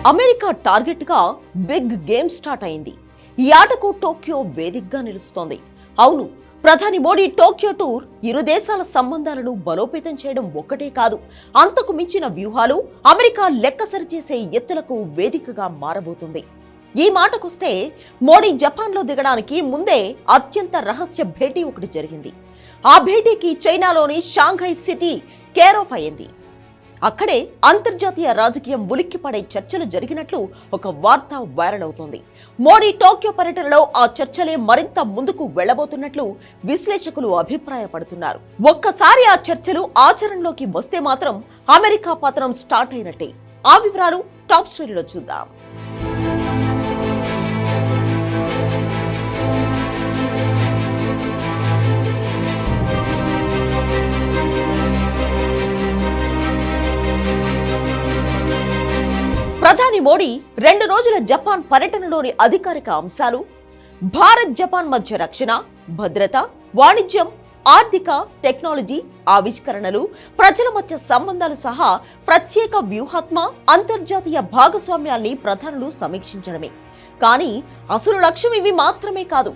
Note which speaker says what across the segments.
Speaker 1: America target గా big game start అయింది. ఈ ఆటకు టోక్యో వేదికగా నిలుస్తోంది. అవును, ప్రధాని మోడీ టోక్యో టూర్ ఇరు దేశాల సంబంధాలను బలోపేతం చేయడం ఒక్కటే కాదు, అంతకు మించిన వ్యూహాలు, అమెరికా లెక్కసరి చేసే ఎత్తులకు వేదికగా మారబోతుంది. ఈ మాటకొస్తే మోడీ జపాన్లో దిగడానికి ముందే అత్యంత రహస్య భేటీ ఒకటి జరిగింది. ఆ భేటీకి చైనాలోని షాంఘై సిటీ కేర్ ఆఫ్ అయింది. అక్కడే అంతర్జాతీయ రాజకీయం ఉలిక్కిపడే చర్చలు జరిగినట్లు ఒక వార్త వైరల్ అవుతోంది. మోడీ టోక్యో పర్యటనలో ఆ చర్చలే మరింత ముందుకు వెళ్లబోతున్నట్లు విశ్లేషకులు అభిప్రాయపడుతున్నారు. ఒక్కసారి ఆ చర్చలు ఆచరణలోకి వస్తే మాత్రం అమెరికా పతనం స్టార్ట్ అయినట్టే. ఆ వివరాలు టాప్ స్టోరీలో చూద్దాం. ప్రధాని మోడీ 2 రోజుల జపాన్ పర్యటనలోని అధికారిక అంశాలు, భారత్ జపాన్ మధ్య రక్షణ, భద్రత, వాణిజ్యం, ఆర్థిక, టెక్నాలజీ, ఆవిష్కరణలు, ప్రజల మధ్య సంబంధాలు సహా ప్రత్యేక వ్యూహాత్మ, అంతర్జాతీయ భాగస్వామ్యాల్ని ప్రధానులు సమీక్షించడమే. కానీ అసలు లక్ష్యం ఇవి మాత్రమే కాదు.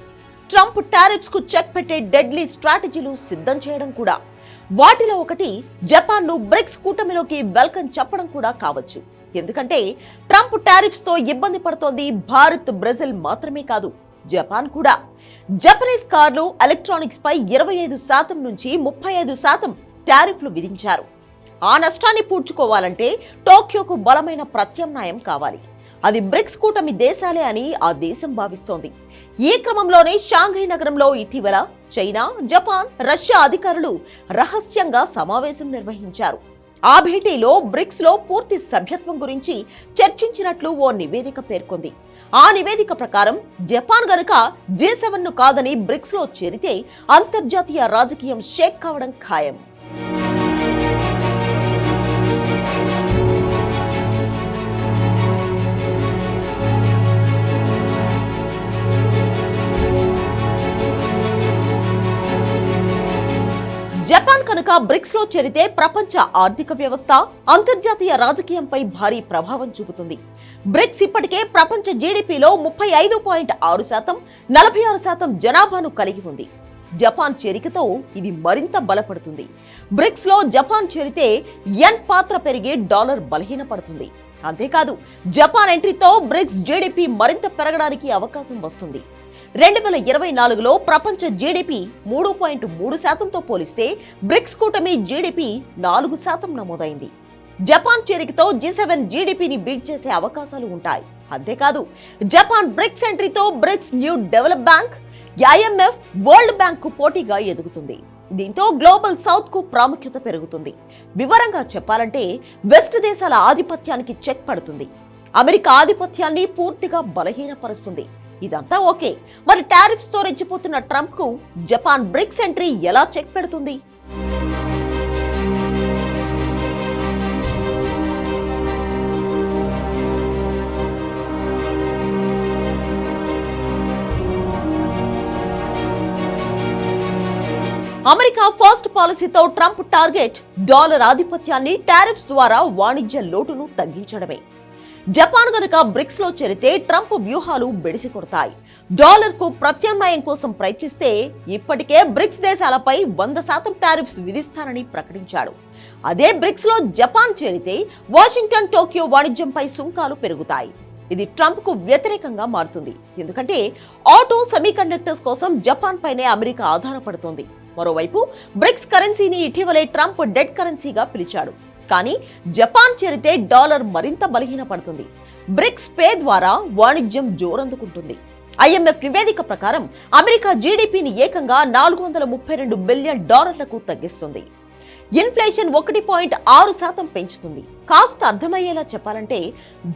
Speaker 1: ట్రంప్ టారిఫ్స్ కు చెక్ పెట్టే డెడ్లీ స్ట్రాటజీలు సిద్ధం చేయడం కూడా. వాటిలో ఒకటి జపాన్ను బ్రిక్స్ కూటమిలోకి వెల్కమ్ చెప్పడం కూడా కావచ్చు. ఎందుకంటే ట్రంప్ టారిఫ్స్ తో ఇబ్బంది పడుతోంది భారత్, బ్రెజిల్ మాత్రమే కాదు, జపాన్ కూడా. జపనీస్ కార్లు, ఎలక్ట్రానిక్స్ పై 25% నుంచి 35% టారిఫ్లు విధించారు. ఆ నష్టాన్ని పూడ్చుకోవాలంటే టోక్యోకు బలమైన ప్రత్యామ్నాయం కావాలి. అది బ్రిక్స్ కూటమి దేశాలే అని ఆ దేశం భావిస్తోంది. ఈ క్రమంలోనే షాంఘై నగరంలో ఇటీవల చైనా, జపాన్, రష్యా అధికారులు రహస్యంగా సమావేశం నిర్వహించారు. ఆ భేటీలో బ్రిక్స్ లో పూర్తి సభ్యత్వం గురించి చర్చించినట్లు ఓ నివేదిక పేర్కొంది. ఆ నివేదిక ప్రకారం జపాన్ గనుక G7 ను కాదని బ్రిక్స్ లో చేరితే అంతర్జాతీయ రాజకీయం షేక్ కావడం ఖాయం. జపాన్ కనుక బ్రిక్స్ లో చేరితే ప్రపంచ ఆర్థిక వ్యవస్థ, అంతర్జాతీయ రాజకీయంపై భారీ ప్రభావం చూపుతుంది. బ్రిక్స్ ఇప్పటికే ప్రపంచ జీడీపీలో 35.6%, 46% జనాభాను కలిగి ఉంది. జపాన్ చేరికతో ఇది మరింత బలపడుతుంది. బ్రిక్స్ లో జపాన్ చేరితే యెన్ పాత్ర పెరిగి డాలర్ బలహీనపడుతుంది. అంతేకాదు, జపాన్ ఎంట్రీతో బ్రిక్స్ జీడీపీ మరింత పెరగడానికి అవకాశం వస్తుంది. 2024లో ప్రపంచ జీడీపీ 3.3%తో పోలిస్తే బ్రిక్స్ కూటమి జీడీపీ 4% నమోదైంది. జపాన్ చేరికతో G7 జీడీపీని బీట్ చేసే అవకాశాలు ఉంటాయి. అంతేకాదు, జపాన్ బ్రిక్స్ ఎంట్రీతో BRICS new develop bank, IMF, world bank కు పోటీగా ఎదుగుతుంది. దీంతో గ్లోబల్ సౌత్ కు ప్రాముఖ్యత పెరుగుతుంది. వివరంగా చెప్పాలంటే వెస్ట్ దేశాల ఆధిపత్యానికి చెక్ పడుతుంది. అమెరికా ఆధిపత్యాన్ని పూర్తిగా బలహీనపరుస్తుంది. ఇదంతా ఓకే, మరి టారిఫ్స్ తో రెచ్చిపోతున్న ట్రంప్ కు జపాన్ బ్రిక్స్ ఎంట్రీ ఎలా చెక్ పెడుతుంది? అమెరికా ఫస్ట్ పాలసీతో ట్రంప్ టార్గెట్ డాలర్ ఆధిపత్యాన్ని, టారిఫ్స్ ద్వారా వాణిజ్య లోటును తగ్గించడమే. జపాన్ గనుక బ్రిక్స్ లో చేరితే ట్రంప్ వ్యూహాలు బెడిసి కొడతాయి. డాలర్ కు ప్రత్యామ్నాయం కోసం ప్రయత్నిస్తే ఇప్పటికే బ్రిక్స్ దేశాలపై 100% టారిఫ్స్ విధిస్తానని ప్రకటించాడు. అదే బ్రిక్స్ లో జపాన్ చేరితే వాషింగ్టన్, టోక్యో వాణిజ్యంపై సుంకాలు పెరుగుతాయి. ఇది ట్రంప్ కు వ్యతిరేకంగా మారుతుంది. ఎందుకంటే ఆటో, సెమీకండక్టర్స్ కోసం జపాన్ పైనే అమెరికా ఆధారపడుతోంది. మరోవైపు బ్రిక్స్ కరెన్సీని ఇటీవలే ట్రంప్ డెడ్ కరెన్సీగా పిలిచాడు. కానీ జపాన్ చేరితే డాలర్ మరింత బలహీనపడుతుంది. బ్రిక్స్ పే ద్వారా వాణిజ్యం జోరందుకుంటుంది. IMF నివేదిక ప్రకారం అమెరికా జీడీపీని ఏకంగా $432 బిలియన్ తగ్గిస్తుంది. ఇన్ఫ్లేషన్ 1.6% పెంచుతుంది. కాస్త అర్థమయ్యేలా చెప్పాలంటే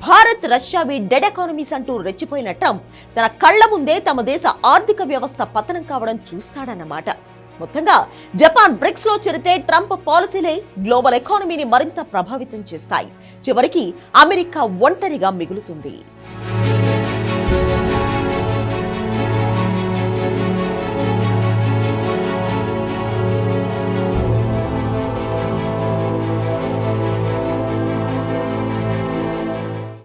Speaker 1: భారత్, రష్యావి డెడ్ ఎకానమీస్ అంటూ రెచ్చిపోయిన ట్రంప్ తన కళ్ల ముందే తమ దేశ ఆర్థిక వ్యవస్థ పతనం కావడం చూస్తాడన్నమాట. మొత్తంగా జపాన్ బ్రిక్స్ లో చేరితే ట్రంప్ పాలసీలే గ్లోబల్ ఎకానమీని మరింత ప్రభావితం చేస్తాయి. చివరికి అమెరికా ఒంటరిగా మిగులుతుంది.